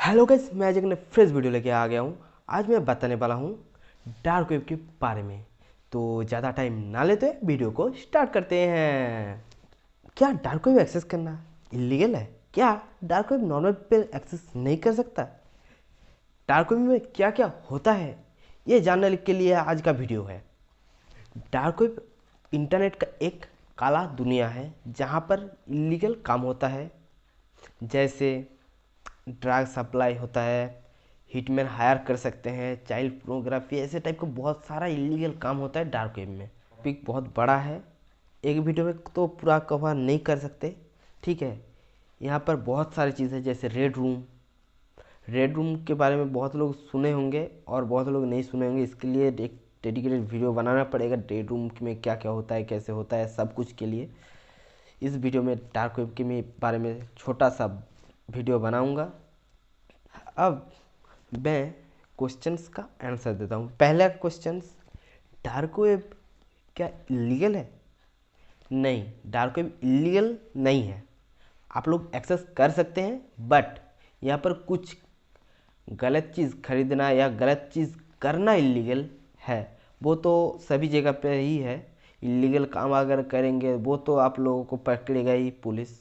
Hello guys, मैं आज एक फ्रेश वीडियो लेके आ गया हूँ। आज मैं बताने वाला हूँ डार्क वेब के बारे में। तो ज़्यादा टाइम ना लेते वीडियो को स्टार्ट करते हैं। क्या डार्क वेब एक्सेस करना इलीगल है? क्या डार्क वेब नॉर्मल पे एक्सेस नहीं कर सकता? डार्क वेब में क्या क्या होता है, ये जानने के लिए आज का वीडियो है। डार्क वेब इंटरनेट का एक काला दुनिया है जहाँ पर इलीगल काम होता है, जैसे ड्रग सप्लाई होता है, हिटमैन हायर कर सकते हैं, चाइल्ड पोर्नोग्राफी, ऐसे टाइप का बहुत सारा इलीगल काम होता है डार्क वेब में। टॉपिक बहुत बड़ा है, एक वीडियो में तो पूरा कवर नहीं कर सकते, ठीक है। यहाँ पर बहुत सारी चीज़ें जैसे रेड रूम के बारे में बहुत लोग सुने होंगे और बहुत लोग नहीं सुने होंगे। इसके लिए एक डेडिकेटेड वीडियो बनाना पड़ेगा। रेड रूम में क्या क्या होता है, कैसे होता है, सब कुछ के लिए इस वीडियो में डार्क वेब के बारे में छोटा सा वीडियो बनाऊंगा। अब मैं क्वेश्चंस का आंसर देता हूँ। पहला क्वेश्चंस, डार्क वेब क्या इलीगल है? नहीं, डार्क वेब इलीगल नहीं है। आप लोग एक्सेस कर सकते हैं, बट यहाँ पर कुछ गलत चीज़ खरीदना या गलत चीज़ करना इलीगल है। वो तो सभी जगह पे ही है। इलीगल काम अगर करेंगे वो तो आप लोगों को पकड़ेगा ही पुलिस।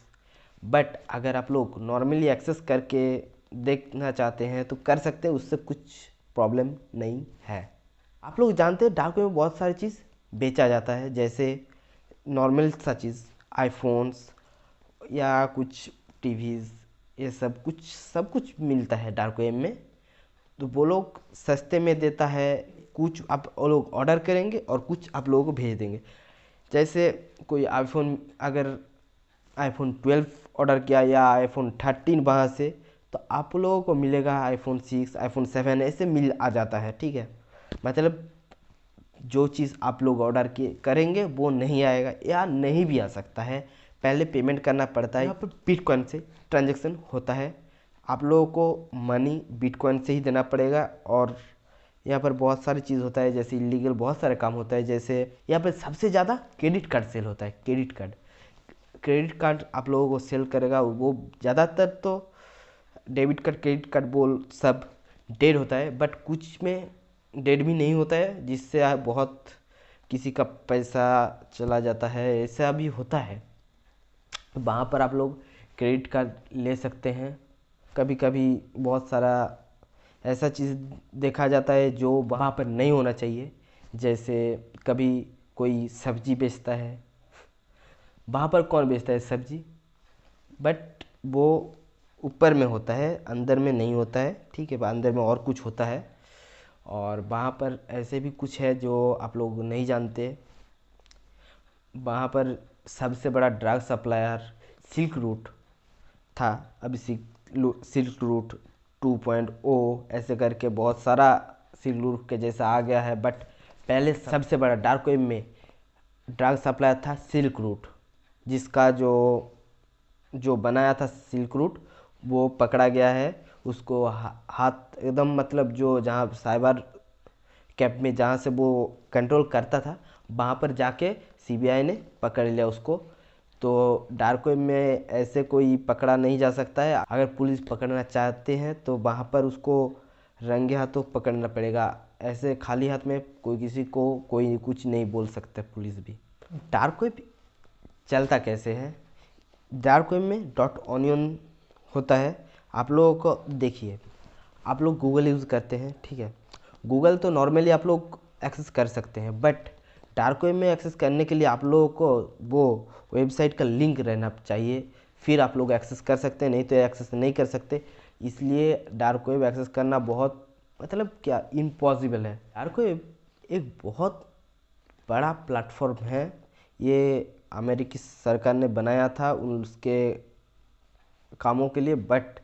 बट अगर आप लोग नॉर्मली एक्सेस करके देखना चाहते हैं तो कर सकते हैं, उससे कुछ प्रॉब्लम नहीं है। आप लोग जानते हैं डार्क वेब में बहुत सारी चीज़ बेचा जाता है, जैसे नॉर्मल सा चीज़, आईफोन्स या कुछ टीवीज़, ये सब कुछ मिलता है डार्क वेब में। तो वो लोग सस्ते में देता है। कुछ आप वो लोग ऑर्डर करेंगे और कुछ आप लोगों को भेज देंगे। जैसे कोई आईफोन, अगर आईफोन 12 ऑर्डर किया या आईफोन 13 वहाँ से, तो आप लोगों को मिलेगा आईफोन 6, आईफोन 7 ऐसे मिल आ जाता है, ठीक है। मतलब जो चीज़ आप लोग ऑर्डर किए करेंगे वो नहीं आएगा या नहीं भी आ सकता है। पहले पेमेंट करना पड़ता है। यहाँ पर बिटकॉइन से ट्रांजैक्शन होता है, आप लोगों को मनी बिटकॉइन से ही देना पड़ेगा। और यहाँ पर बहुत सारी चीज़ होता है, जैसे इलीगल बहुत सारे काम होता है। जैसे यहाँ पर सबसे ज़्यादा क्रेडिट कार्ड सेल होता है। क्रेडिट कार्ड आप लोगों को सेल करेगा वो। ज़्यादातर तो डेबिट कार्ड, क्रेडिट कार्ड बोल सब डेड होता है, बट कुछ में डेड भी नहीं होता है, जिससे बहुत किसी का पैसा चला जाता है, ऐसा भी होता है। वहाँ पर आप लोग क्रेडिट कार्ड ले सकते हैं। कभी कभी बहुत सारा ऐसा चीज़ देखा जाता है जो वहाँ पर नहीं होना चाहिए। जैसे कभी कोई सब्जी बेचता है, वहाँ पर कौन बेचता है सब्जी, बट वो ऊपर में होता है, अंदर में नहीं होता है, ठीक है। अंदर में और कुछ होता है। और वहाँ पर ऐसे भी कुछ है जो आप लोग नहीं जानते। वहाँ पर सबसे बड़ा ड्रग सप्लायर सिल्क रूट था। अभी सिल्क रूट 2.0 ऐसे करके बहुत सारा सिल्क रूट के जैसा आ गया है। बट पहले सबसे बड़ा डार्क वेब में ड्रग सप्लायर था सिल्क रूट, जिसका जो जो बनाया था सिल्क रूट वो पकड़ा गया है। उसको हाथ एकदम, मतलब जो जहाँ साइबर कैप में जहाँ से वो कंट्रोल करता था, वहाँ पर जाके सीबीआई ने पकड़ लिया उसको। तो डार्क वेब में ऐसे कोई पकड़ा नहीं जा सकता है। अगर पुलिस पकड़ना चाहते हैं तो वहाँ पर उसको रंगे हाथों पकड़ना पड़ेगा। ऐसे खाली हाथ में कोई किसी को कोई कुछ नहीं बोल सकता, पुलिस भी। डार्क वेब चलता कैसे है? डार्क वेब में डॉट ऑनियन होता है। आप लोगों को देखिए, आप लोग गूगल यूज़ करते हैं, ठीक है। गूगल तो नॉर्मली आप लोग एक्सेस कर सकते हैं, बट डार्क वेब में एक्सेस करने के लिए आप लोगों को वो वेबसाइट का लिंक रहना चाहिए, फिर आप लोग एक्सेस कर सकते हैं, नहीं तो एक्सेस नहीं कर सकते। इसलिए डार्क वेब एक्सेस करना बहुत, मतलब क्या, इम्पॉसिबल है। डार्क वेब एक बहुत बड़ा प्लेटफॉर्म है। ये अमेरिकी सरकार ने बनाया था उसके कामों के लिए, बट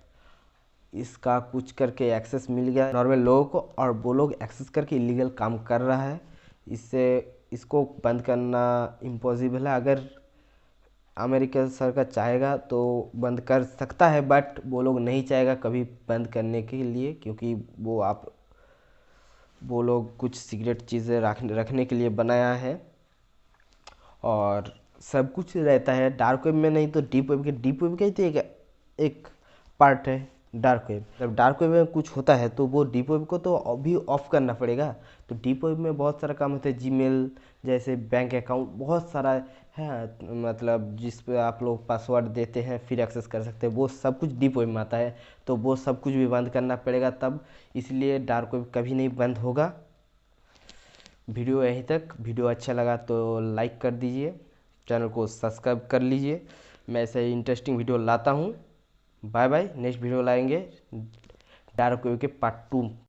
इसका कुछ करके एक्सेस मिल गया नॉर्मल लोगों को, और वो लोग एक्सेस करके इलीगल काम कर रहा है। इससे इसको बंद करना इम्पॉसिबल है। अगर अमेरिका सरकार चाहेगा तो बंद कर सकता है, बट वो लोग नहीं चाहेगा कभी बंद करने के लिए, क्योंकि वो लोग कुछ सीक्रेट चीज़ें रखने के लिए बनाया है। और सब कुछ रहता है डार्क वेब में, नहीं तो डीप वेब का ही तो एक पार्ट है डार्क वेब, जब डार्क वेब में कुछ होता है तो वो डीप वेब को तो अभी ऑफ करना पड़ेगा। तो डीप वेब में बहुत सारा काम होता है, जीमेल जैसे बैंक अकाउंट बहुत सारा है, मतलब जिस पे आप लोग पासवर्ड देते हैं फिर एक्सेस कर सकते हैं, वो सब कुछ डीप वेब में आता है। तो वो सब कुछ भी बंद करना पड़ेगा तब, इसलिए डार्क वेब कभी नहीं बंद होगा। वीडियो यहीं तक। वीडियो अच्छा लगा तो लाइक कर दीजिए, चैनल को सब्सक्राइब कर लीजिए। मैं ऐसे इंटरेस्टिंग वीडियो लाता हूँ। बाय बाय, नेक्स्ट वीडियो लाएंगे डार्क वेब के पार्ट 2।